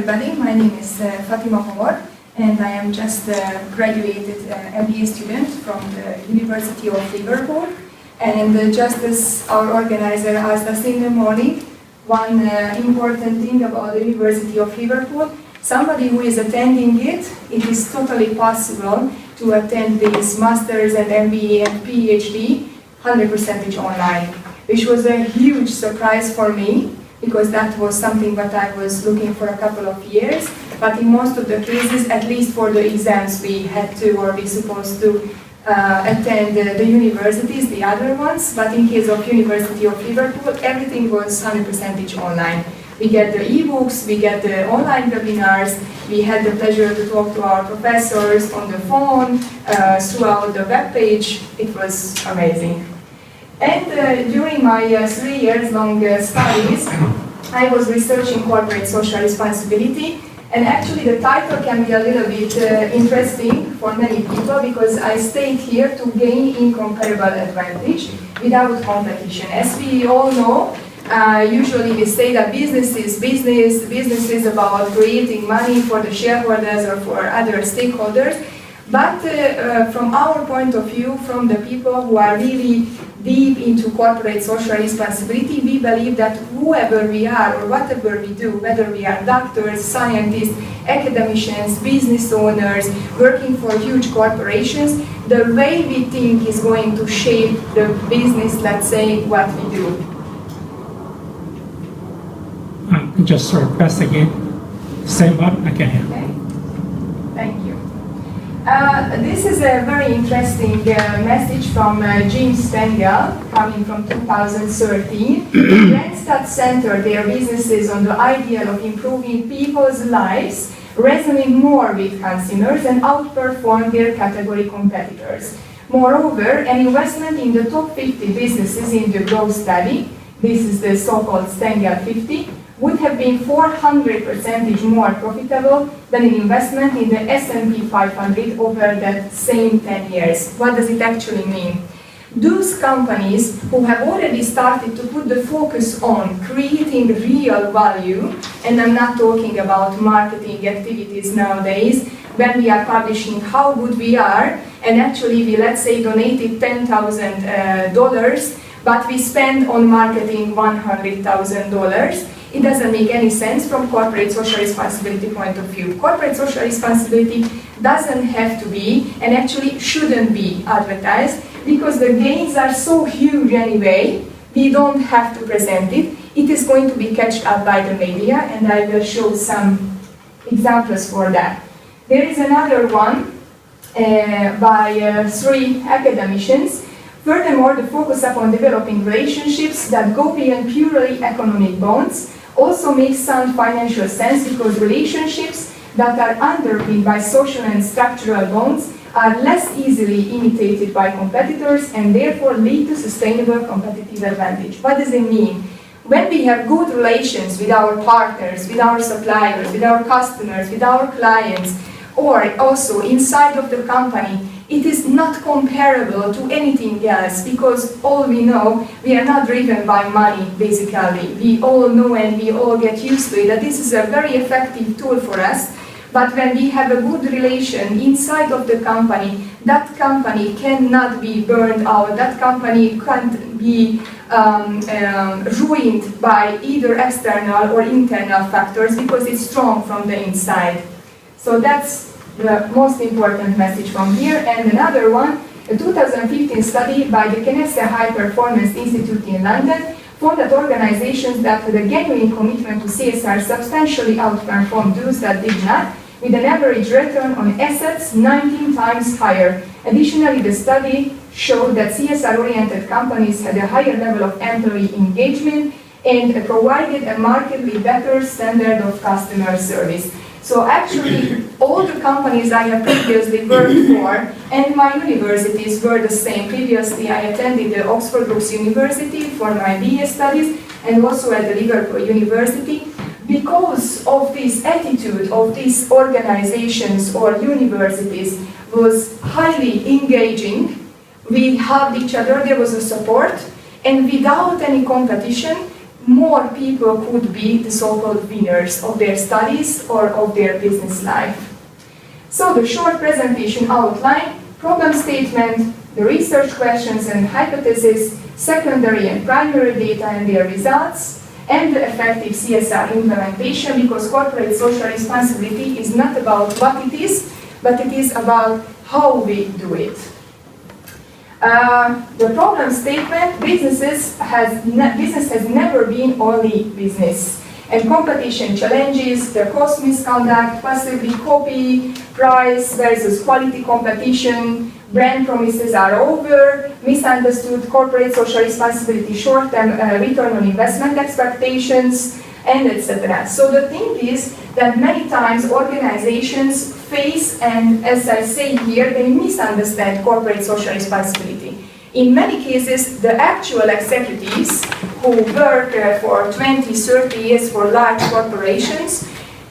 everybody. My name is Fatima Homor, and I am just a graduated MBA student from the University of Liverpool. And just as our organizer asked us in the morning, one important thing about the University of Liverpool, somebody who is attending it is totally possible to attend this Masters and MBA and PhD 100% online, which was a huge surprise for me, because that was something that I was looking for a couple of years. But in most of the cases, at least for the exams, we had to or we supposed to attend the universities, the other ones. But in case of University of Liverpool, everything was 100% online. We get the e-books, we get the online webinars, we had the pleasure to talk to our professors on the phone, throughout the web page. It was amazing. And during my 3 years long studies, I was researching corporate social responsibility. And actually the title can be a little bit interesting for many people, because I stayed here to gain incomparable advantage without competition. As we all know, usually we say that business is business, business is about creating money for the shareholders or for other stakeholders. But from our point of view, from the people who are really deep into corporate social responsibility, we believe that whoever we are or whatever we do, whether we are doctors, scientists, academicians, business owners, working for huge corporations, the way we think is going to shape the business, let's say, what we do. Just sort of press again. Same button again. Okay. Thank you. This is a very interesting message from Jim Stengel, coming from 2013. Randstad centered their businesses on the ideal of improving people's lives, resonating more with consumers and outperform their category competitors. Moreover, an investment in the top 50 businesses in the growth study, this is the so-called Stengel 50, would have been 400% more profitable than an investment in the S&P 500 over that same 10 years. What does it actually mean? Those companies who have already started to put the focus on creating real value, and I'm not talking about marketing activities nowadays, when we are publishing how good we are, and actually we, let's say, donated $10,000, but we spend on marketing $100,000, it doesn't make any sense from corporate social responsibility point of view. Corporate social responsibility doesn't have to be, and actually shouldn't be, advertised, because the gains are so huge anyway, we don't have to present it. It is going to be catched up by the media, and I will show some examples for that. There is another one by 3 academicians. Furthermore, the focus upon developing relationships that go beyond purely economic bonds also makes sound financial sense, because relationships that are underpinned by social and structural bonds are less easily imitated by competitors and therefore lead to sustainable competitive advantage. What does it mean? When we have good relations with our partners, with our suppliers, with our customers, with our clients, or also inside of the company, it is not comparable to anything else, because all we know, we are not driven by money, basically. We all know and we all get used to it, that this is a very effective tool for us. But when we have a good relation inside of the company, that company cannot be burned out, that company can't be ruined by either external or internal factors, because it's strong from the inside. So that's the most important message from here. And another one, a 2015 study by the Knesse High Performance Institute in London found that organizations that had a genuine commitment to CSR substantially outperformed those that did not, with an average return on assets 19 times higher. Additionally, the study showed that CSR-oriented companies had a higher level of employee engagement and provided a markedly better standard of customer service. So actually, all the companies I have previously worked for, and my universities were the same. Previously, I attended the Oxford Brookes University for my BA studies, and also at the Liverpool University. Because of this attitude of these organizations or universities was highly engaging, we helped each other, there was a support, and without any competition, more people could be the so-called winners of their studies or of their business life. So the short presentation outline, problem statement, the research questions and hypotheses, secondary and primary data and their results, and the effective CSR implementation, because corporate social responsibility is not about what it is, but it is about how we do it. The problem statement, business has never been only business. And competition challenges, the cost misconduct, possibly copy, price versus quality competition, brand promises are over, misunderstood corporate social responsibility, short-term return on investment expectations, and etc. So the thing is that many times organizations face, and as I say here, they misunderstand corporate social responsibility. In many cases, the actual executives who work for 20, 30 years for large corporations,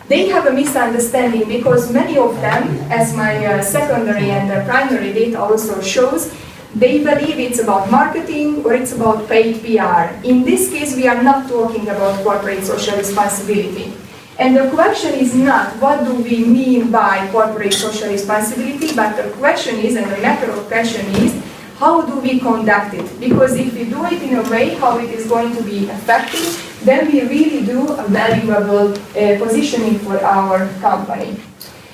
they have a misunderstanding because many of them, as my secondary and primary data also shows, they believe it's about marketing or it's about paid PR. In this case, we are not talking about corporate social responsibility. And the question is not what do we mean by corporate social responsibility, but the question is, and the matter of question is, how do we conduct it? Because if we do it in a way how it is going to be effective, then we really do a valuable positioning for our company.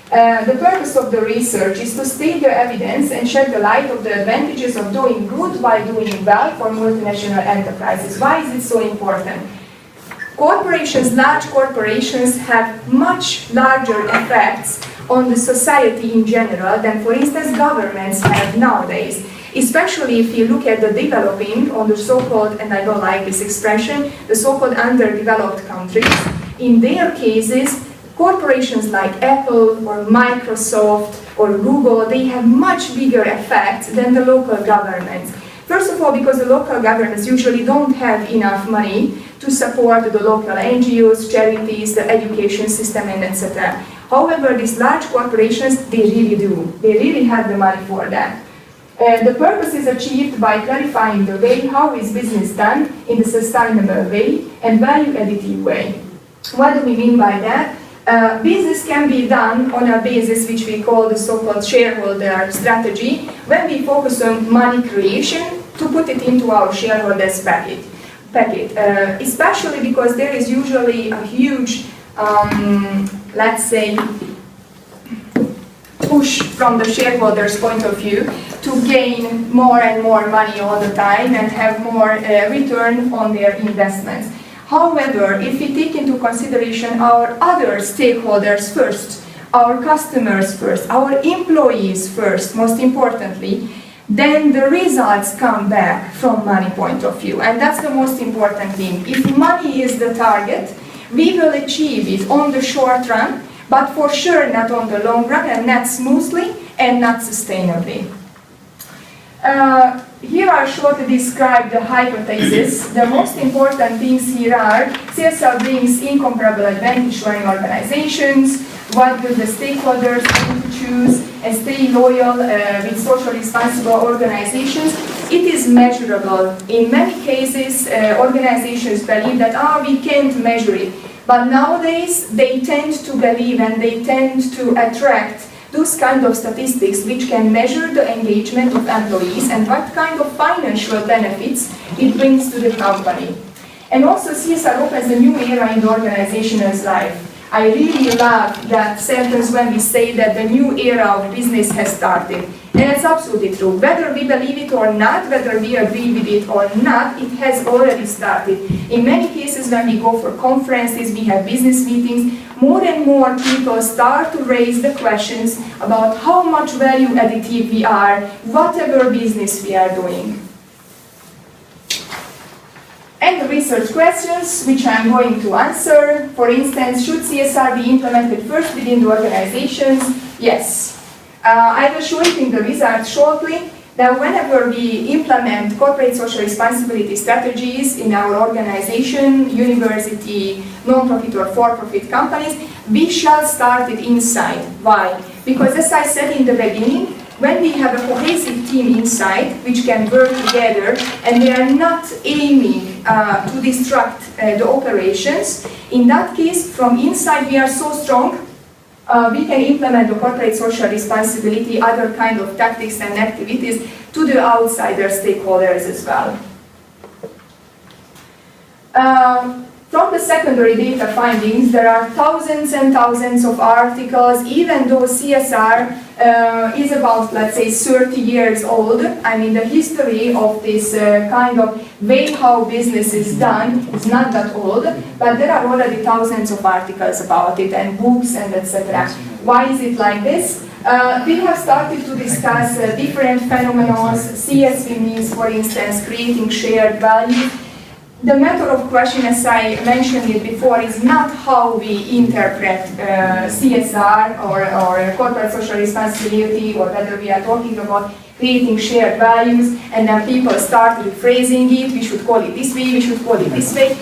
The purpose of the research is to state the evidence and shed the light of the advantages of doing good by doing well for multinational enterprises. Why is it so important? Corporations, large corporations, have much larger effects on the society in general than, for instance, governments have nowadays. Especially if you look at the developing, or the so-called, and I don't like this expression, the so-called underdeveloped countries. In their cases, corporations like Apple or Microsoft or Google, they have much bigger effects than the local governments. First of all, because the local governments usually don't have enough money to support the local NGOs, charities, the education system, and etc. However, these large corporations, they really do. They really have the money for that. The purpose is achieved by clarifying the way how is business done in a sustainable way and value-additive way. What do we mean by that? Business can be done on a basis which we call the so-called shareholder strategy, when we focus on money creation to put it into our shareholders' packet. Especially because there is usually a huge, let's say, push from the shareholders' point of view to gain more and more money all the time and have more return on their investments. However, if we take into consideration our other stakeholders first, our customers first, our employees first, most importantly, then the results come back from money point of view. And that's the most important thing. If money is the target, we will achieve it on the short run, but for sure not on the long run, and not smoothly and not sustainably. Here are shortly described the hypotheses. The most important things here are CSR brings incomparable advantage to any organizations. What will the stakeholders need to choose and stay loyal with socially responsible organizations? It is measurable. In many cases, organizations believe that we can't measure it. But nowadays, they tend to believe and they tend to attract those kind of statistics which can measure the engagement of employees and what kind of financial benefits it brings to the company. And also CSR opens a new era in the organization's life. I really love that sentence when we say that the new era of business has started. And it's absolutely true. Whether we believe it or not, whether we agree with it or not, it has already started. In many cases, when we go for conferences, we have business meetings, more and more people start to raise the questions about how much value additive we are, whatever business we are doing. And the research questions, which I'm going to answer. For instance, should CSR be implemented first within the organizations? Yes. I will show you in the results shortly that whenever we implement corporate social responsibility strategies in our organization, university, non-profit or for-profit companies, we shall start it inside. Why? Because as I said in the beginning, when we have a cohesive team inside, which can work together, and they are not aiming to distract the operations. In that case, from inside we are so strong, we can implement the corporate social responsibility, other kind of tactics and activities to the outsider stakeholders as well. From the secondary data findings, there are thousands and thousands of articles, even though CSR is about, let's say, 30 years old. I mean, the history of this kind of way how business is done is not that old, but there are already thousands of articles about it and books and etc. Why is it like this? We have started to discuss different phenomena. CSV means, for instance, creating shared value. The method of question, as I mentioned it before, is not how we interpret CSR or corporate social responsibility, or whether we are talking about creating shared values, and then people start rephrasing it, we should call it this way, we should call it this way.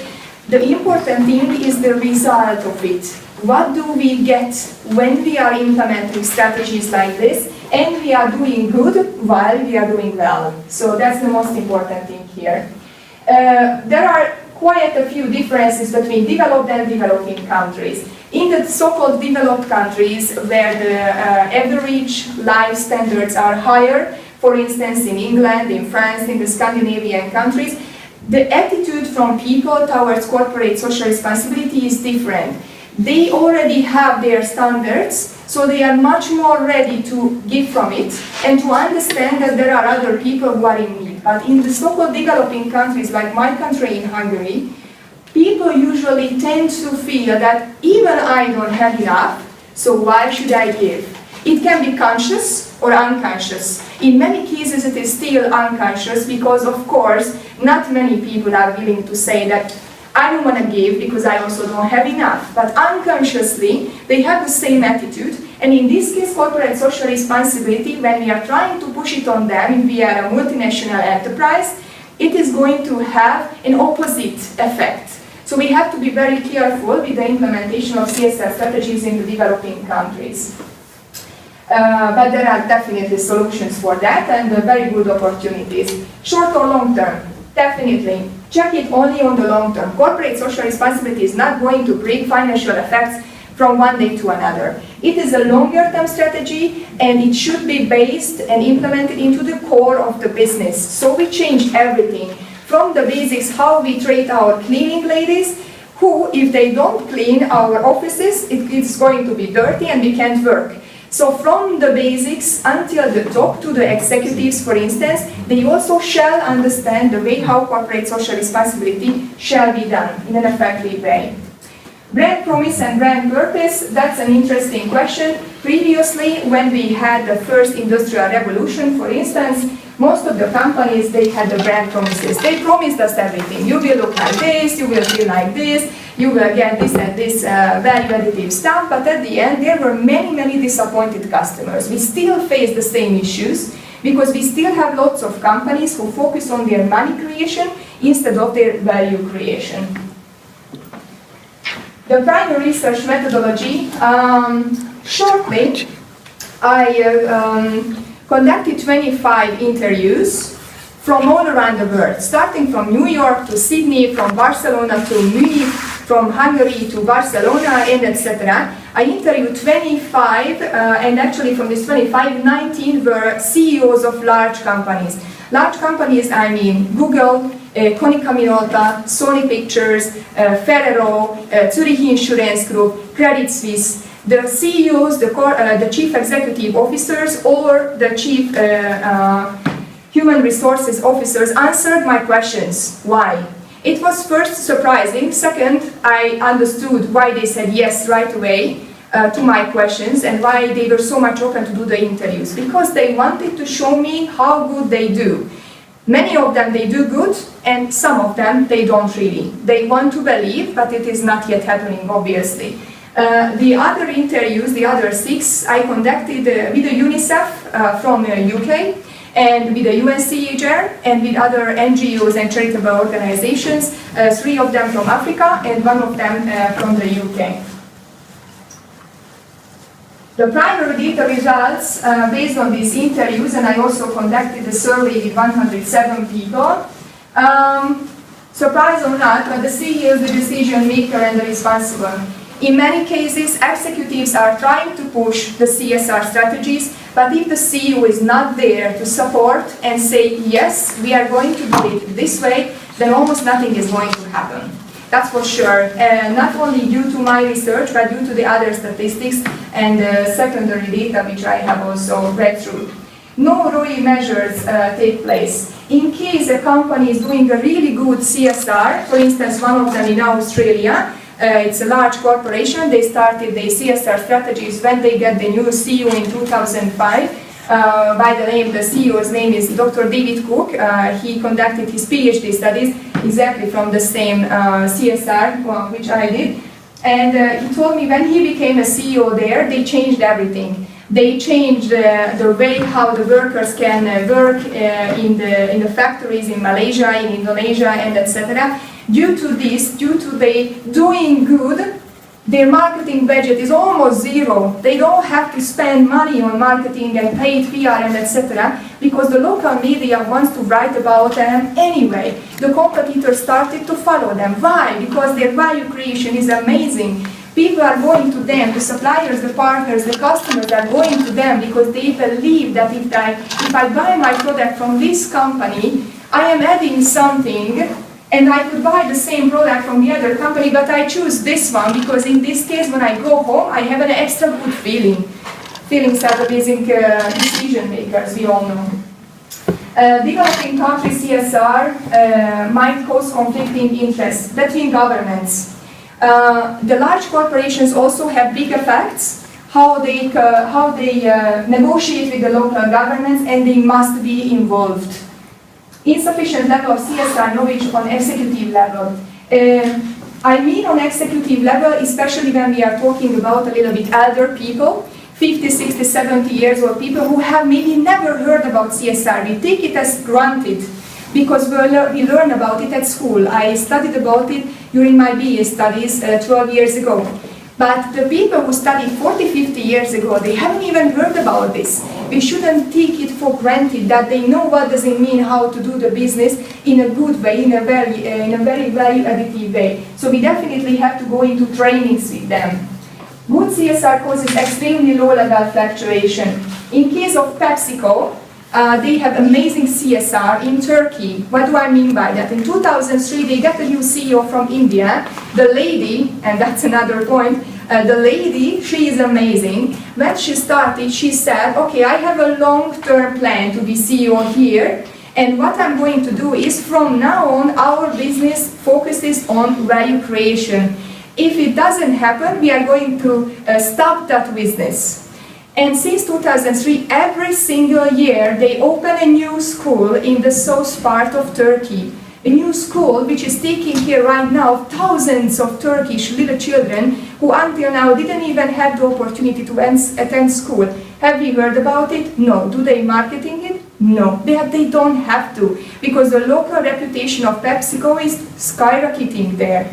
The important thing is the result of it. What do we get when we are implementing strategies like this, and we are doing good while we are doing well? So that's the most important thing here. There are quite a few differences between developed and developing countries. In the so-called developed countries, where the average life standards are higher, for instance in England, in France, in the Scandinavian countries, the attitude from people towards corporate social responsibility is different. They already have their standards, so they are much more ready to give from it and to understand that there are other people who are in need. But in the so-called developing countries, like my country in Hungary, people usually tend to feel that even I don't have enough, so why should I give? It can be conscious or unconscious. In many cases it is still unconscious because, of course, not many people are willing to say that I don't want to give because I also don't have enough. But unconsciously, they have the same attitude. And in this case, corporate social responsibility, when we are trying to push it on them, if we are a multinational enterprise, it is going to have an opposite effect. So we have to be very careful with the implementation of CSR strategies in the developing countries. But there are definitely solutions for that and very good opportunities. Short or long term, definitely. Check it only on the long term. Corporate social responsibility is not going to bring financial effects from one day to another. It is a longer term strategy and it should be based and implemented into the core of the business. So we change everything from the basics, how we treat our cleaning ladies, who, if they don't clean our offices, it's going to be dirty and we can't work. So from the basics until the top to the executives, for instance, they also shall understand the way how corporate social responsibility shall be done in an effective way. Brand promise and brand purpose, that's an interesting question. Previously, when we had the first industrial revolution, for instance, most of the companies, they had the brand promises. They promised us everything. You will look like this, you will feel like this, you will get this and this value additive stuff, but at the end there were many disappointed customers. We still face the same issues because we still have lots of companies who focus on their money creation instead of their value creation. The primary research methodology, shortly, I conducted 25 interviews from all around the world, starting from New York to Sydney, from Barcelona to Munich, from Hungary to Barcelona, and etc. I interviewed 25, and actually from this 25, 19 were CEOs of large companies. Large companies, I mean Google, Konica Minolta, Sony Pictures, Ferrero, Zurich Insurance Group, Credit Suisse. The CEOs, the chief executive officers, or the chief human resources officers answered my questions. Why? It was first surprising. Second, I understood why they said yes right away to my questions and why they were so much open to do the interviews. Because they wanted to show me how good they do. Many of them they do good, and some of them they don't really. They want to believe, but it is not yet happening, obviously. The other interviews, the other 6, I conducted with the UNICEF from UK, and with the UNCHR, and with other NGOs and charitable organizations, 3 of them from Africa and 1 of them from the UK. The primary data results based on these interviews, and I also conducted a survey with 107 people. Surprise or not, but the CEO is the decision maker and the responsible. In many cases, executives are trying to push the CSR strategies, but if the CEO is not there to support and say, yes, we are going to do it this way, then almost nothing is going to happen. That's for sure. Not only due to my research, but due to the other statistics and secondary data which I have also read through. No ROI measures take place. In case a company is doing a really good CSR, for instance, one of them in Australia, it's a large corporation, they started their CSR strategies when they got the new CEO in 2005. By the name, the CEO's name is Dr. David Cook. He conducted his PhD studies exactly from the same CSR, which I did. And he told me when he became a CEO there, they changed everything. They changed the way how the workers can work in the factories in Malaysia, in Indonesia, and etc. Due to this, due to they doing good, their marketing budget is almost zero. They don't have to spend money on marketing and paid PR and etc. because the local media wants to write about them anyway. The competitors started to follow them. Why? Because their value creation is amazing. People are going to them, the suppliers, the partners, the customers are going to them because they believe that if I buy my product from this company, I am adding something, and I could buy the same product from the other company, but I choose this one because in this case, when I go home, I have an extra good feeling. Feelings are the basic decision makers, we all know. Developing country CSR might cause conflicting interests between governments. The large corporations also have big effects, how they negotiate with the local governments, and they must be involved. Insufficient level of CSR knowledge on executive level. I mean on executive level, especially when we are talking about a little bit elder people, 50, 60, 70 years old people who have maybe never heard about CSR. We take it as granted because we learn about it at school. I studied about it during my BA studies 12 years ago. But the people who studied 40, 50 years ago, they haven't even heard about this. We shouldn't take it for granted that they know what does it mean how to do the business in a good way, in a very value additive way. So we definitely have to go into trainings with them. Good CSR causes extremely low level fluctuation. In case of PepsiCo, they have amazing CSR in Turkey. What do I mean by that? In 2003, they got a new CEO from India. The lady, and that's another point, the lady, she is amazing. When she started, she said, okay, I have a long-term plan to be CEO here, and what I'm going to do is from now on, our business focuses on value creation. If it doesn't happen, we are going to stop that business. And since 2003, every single year, they open a new school in the south part of Turkey. A new school which is taking care right now thousands of Turkish little children who until now didn't even have the opportunity to attend school. Have we heard about it? No. Do they marketing it? No. They don't have to, because the local reputation of PepsiCo is skyrocketing there.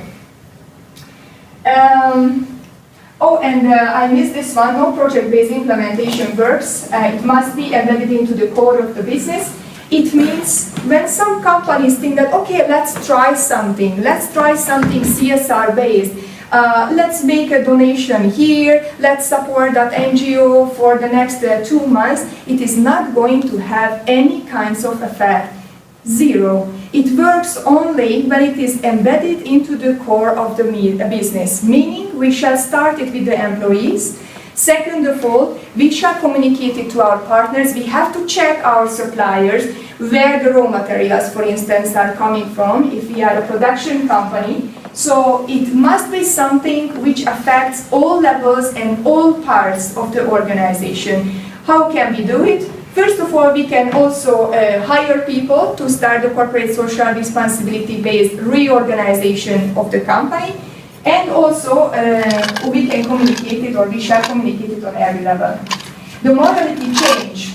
I missed this one. No project-based implementation works. It must be embedded into the core of the business. It means when some companies think that, okay, let's try something CSR-based. Let's make a donation here. Let's support that NGO for the next 2 months. It is not going to have any kinds of effect. Zero. It works only when it is embedded into the core of the business, meaning we shall start it with the employees. Second of all, we shall communicate it to our partners. We have to check our suppliers where the raw materials, for instance, are coming from if we are a production company. So it must be something which affects all levels and all parts of the organization. How can we do it? First of all, we can also hire people to start the corporate social responsibility-based reorganization of the company, and also we can communicate it, or we shall communicate it on every level. The morality change.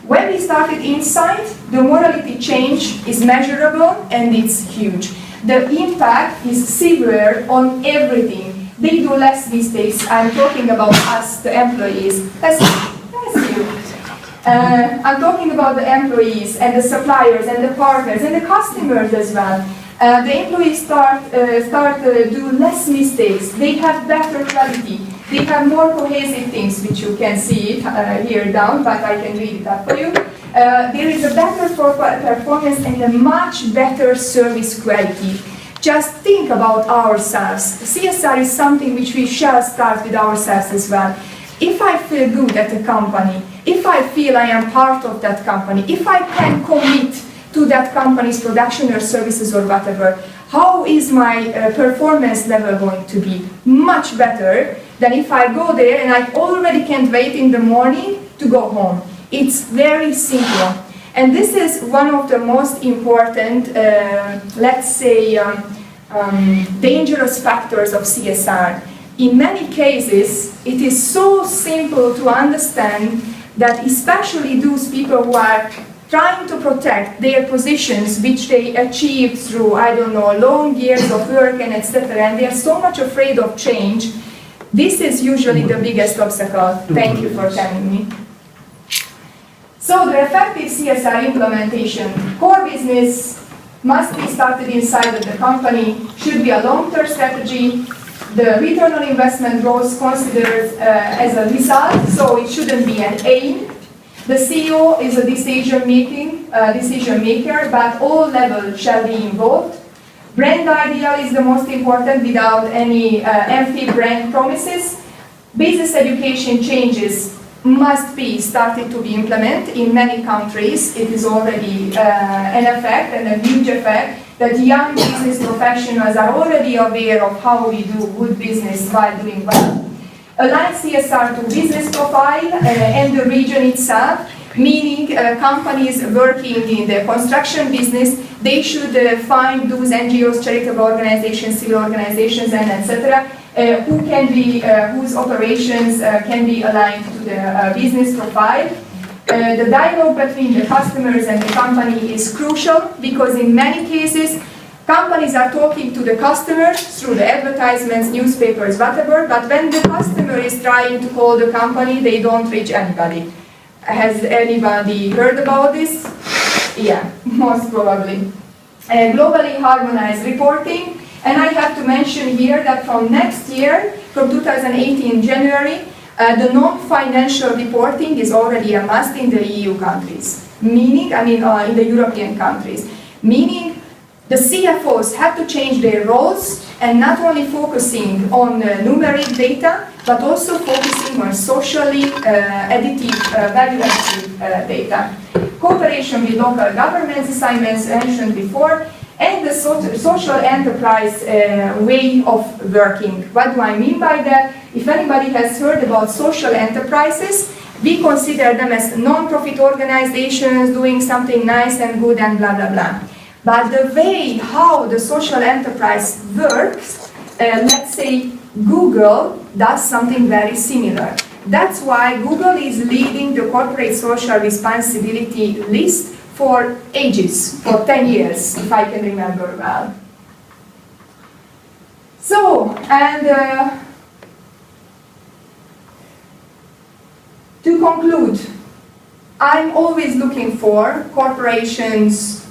When we started inside, the morality change is measurable and it's huge. The impact is severe on everything. They do less mistakes. I'm talking about us, the employees. I'm talking about the employees and the suppliers and the partners and the customers as well. The employees start do less mistakes. They have better quality. They have more cohesive things, which you can see it here down, but I can read it up for you. There is a better performance and a much better service quality. Just think about ourselves. CSR is something which we shall start with ourselves as well. If I feel good at a company, if I feel I am part of that company, if I can commit to that company's production or services or whatever, how is my performance level going to be? Much better than if I go there and I already can't wait in the morning to go home. It's very simple. And this is one of the most important, let's say, dangerous factors of CSR. In many cases, it is so simple to understand that especially those people who are trying to protect their positions, which they achieved through, I don't know, long years of work and etc., and they are so much afraid of change, this is usually the biggest obstacle. Thank you for telling me. So the effective CSR implementation, core business must be started inside of the company, should be a long-term strategy. The return on investment growth considered as a result, so it shouldn't be an aim. The CEO is a decision maker, but all levels shall be involved. Brand ideal is the most important without any empty brand promises. Business education changes must be started to be implemented in many countries. It is already an effect and a huge effect that young business professionals are already aware of how we do good business while doing well. Align CSR to business profile and the region itself, meaning companies working in the construction business, they should find those NGOs, charitable organizations, civil organizations, and etc., whose operations can be aligned to the business profile. The dialogue between the customers and the company is crucial because in many cases, companies are talking to the customers through the advertisements, newspapers, whatever, but when the customer is trying to call the company, they don't reach anybody. Has anybody heard about this? Yeah, most probably. Globally harmonized reporting, and I have to mention here that from next year, from 2018 January, the non-financial reporting is already a must in the EU countries, meaning, in the European countries, meaning the CFOs have to change their roles and not only focusing on numeric data, but also focusing on socially value-additive data. Cooperation with local governments, assignments mentioned before, and the social enterprise way of working. What do I mean by that? If anybody has heard about social enterprises, we consider them as non-profit organizations doing something nice and good and blah, blah, blah. But the way how the social enterprise works, let's say Google does something very similar. That's why Google is leading the corporate social responsibility list for ages, for 10 years, if I can remember well. So, and to conclude, I'm always looking for corporations,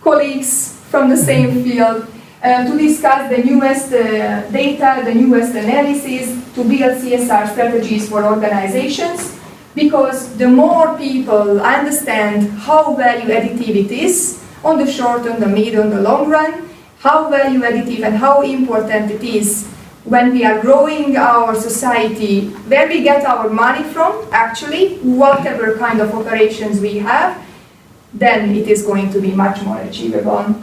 colleagues from the same field, to discuss the newest data, the newest analysis, to build CSR strategies for organizations, because the more people understand how value additive it is, on the short, on the mid, on the long run, how value additive and how important it is when we are growing our society, where we get our money from, actually, whatever kind of operations we have, then it is going to be much more achievable.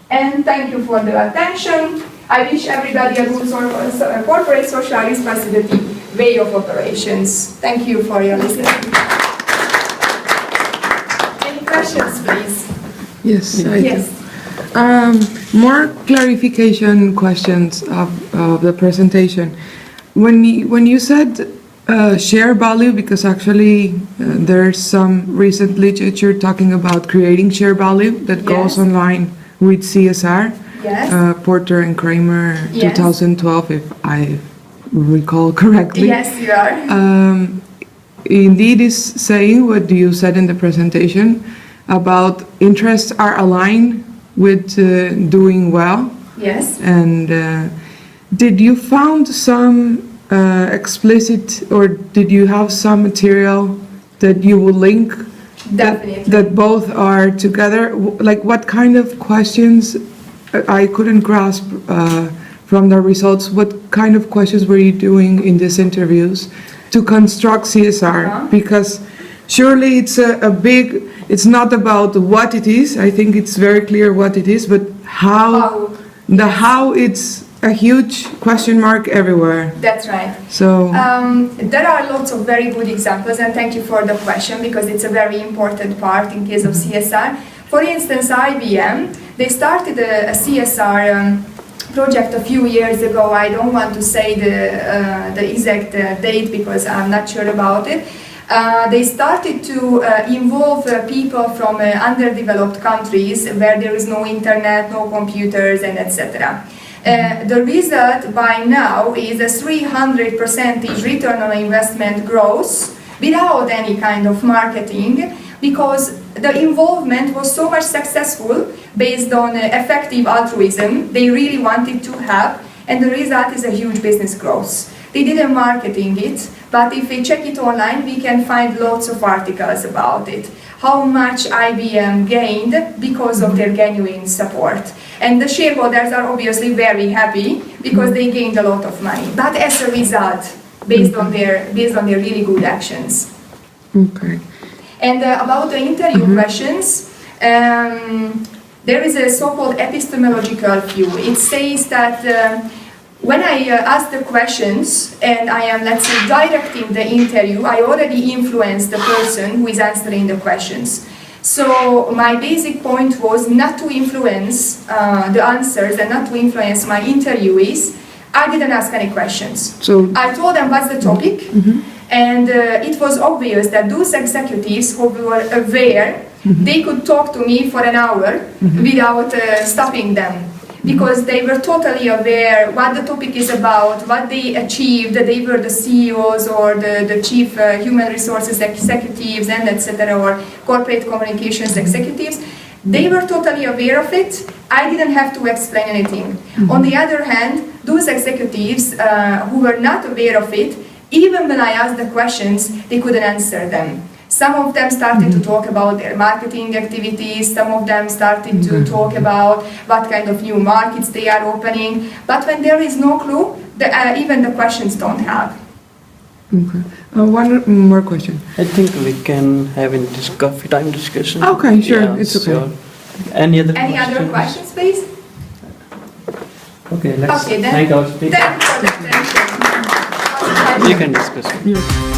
And thank you for the attention. I wish everybody a good corporate social responsibility way of operations. Thank you for your listening. Any questions, please? Yes, I Yes. do. More clarification questions of the presentation. When you said share value, because actually there's some recent literature talking about creating share value that goes online with CSR. Yes. Porter and Kramer, Yes. 2012, if I recall correctly. Yes, you are. indeed is saying what you said in the presentation about interests are aligned with doing well. Yes. And did you found some explicit, or did you have some material that you will link Definitely. that both are together? Like what kind of questions, I couldn't grasp from the results, what kind of questions were you doing in these interviews to construct CSR? Because surely it's it's not about what it is, I think it's very clear what it is, but how it's a huge question mark everywhere. That's right. So there are lots of very good examples, and thank you for the question because it's a very important part in case of CSR. For instance, IBM, they started a CSR project a few years ago. I don't want to say the exact date because I'm not sure about it. They started to involve people from underdeveloped countries where there is no internet, no computers, and etc. The result by now is a 300% return on investment growth without any kind of marketing, because the involvement was so much successful based on effective altruism. They really wanted to help, and the result is a huge business growth. They didn't marketing it, but if we check it online, we can find lots of articles about it. How much IBM gained because of their genuine support. And the shareholders are obviously very happy because they gained a lot of money. But as a result, based on their really good actions. okay. And about the interview questions, there is a so-called epistemological view. It says that when I ask the questions and I am, let's say, directing the interview, I already influence the person who is answering the questions. So my basic point was not to influence the answers and not to influence my interviewees. I didn't ask any questions. So I told them what's the topic, and it was obvious that those executives who were aware, they could talk to me for an hour without stopping them, because they were totally aware what the topic is about, what they achieved. They were the CEOs or the chief human resources executives and etc., or corporate communications executives. They were totally aware of it. I didn't have to explain anything. On the other hand, those executives who were not aware of it, even when I asked the questions, they couldn't answer them. Some of them started to talk about their marketing activities, some of them started to talk about what kind of new markets they are opening, but when there is no clue, even the questions don't help. Okay. One more question. I think we can have in this coffee time discussion. Okay, sure, it's okay. Sure. Any other Questions, please? Okay, let's Okay, then thank our speaker. thank you for the attention. You can discuss. Yeah.